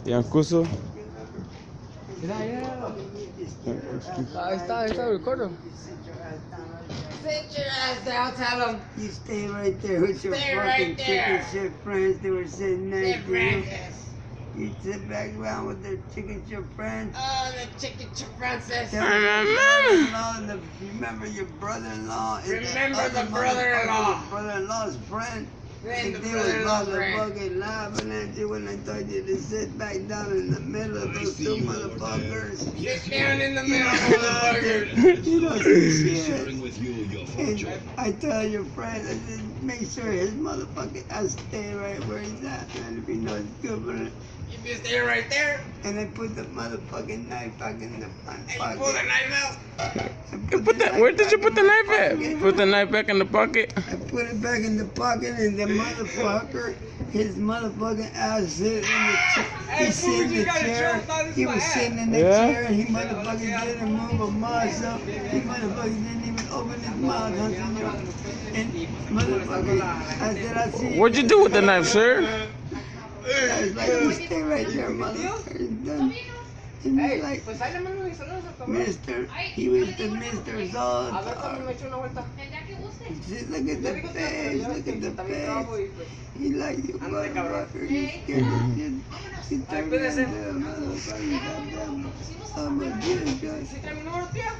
Yankuso. Ahí está el recuerdo. Sit your ass down, tell them. You stay right there with your Stay fucking right there. chicken shit friends that were sitting next Sit to you. Francis. You sit back around with their chicken shit friends. Oh, the chicken chip princess. Remember your brother-in-law? Remember the brother-in-law. Your brother-in-law's friend. Then And the they was brother-in-law's friend. motherfucking laughing at you when I told you to sit back down in the middle of those two motherfuckers. Sit down in the middle, motherfucker. You don't see shit. Sharing with you your fortune. And I tell your friend, I said, make sure his motherfucking ass stay right where he's at, man, if he knows good for it. You just stay right there And I put the motherfucking knife back in the front and you pocket. pull the knife out. Where did you put the knife at? Put the knife back in the pocket. I put it back in the pocket and the motherfucker, his motherfucking ass sit in the chair. He sit in the chair. He was sitting in the chair and he motherfucking didn't move a muscle. He motherfucking didn't even open his mouth, huh, senor? And motherfucker, I said, I see you. What'd you do with the knife, sir? I was like, you stay right there, motherfucker. Done. And he's like, Pues ahí le mando mis saludos a tu Mister, he was the Mr. A ver Zoltar. cuando me echo una vuelta. See, look at the face, look at the face. He like you, Ándale, cabrón. motherfucker. You scared the shit. You turned cuídese. into a motherfucker. Goddamn. I'm a bitch, guys. ¿Sí trae mi número, tía?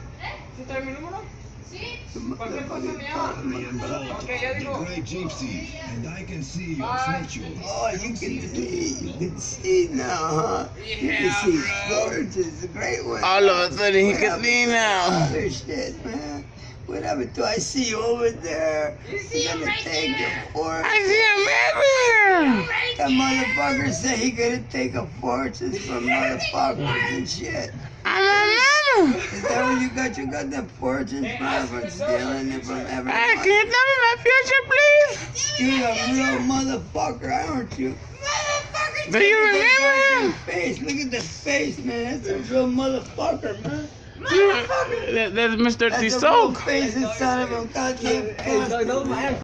¿Sí trae mi número? The Cualquier cosa motherfucking me llama. I am Paul, Ok, ya the digo. great gypsy, and I can see your Bye. future. Oh, you can see now, huh? You can Yeah, see bro. fortunes, a great one. All of a sudden he can see now. Other shit, man. Whatever do I see you over there? You see him gonna right take there. a fortune. I see him everywhere. That motherfucker said he gonna take a fortune from motherfuckers and shit. I'm a mama. Is that where you got the fortunes from stealing it from Hey, everybody? can you tell me my future, please? You're a real motherfucker, aren't you? Do you Look at remember that him? face. Look at the face, man. That's a real motherfucker, man. That's Mr. That's a real Tisoc. face inside of a goddamn Hey, no, my hand.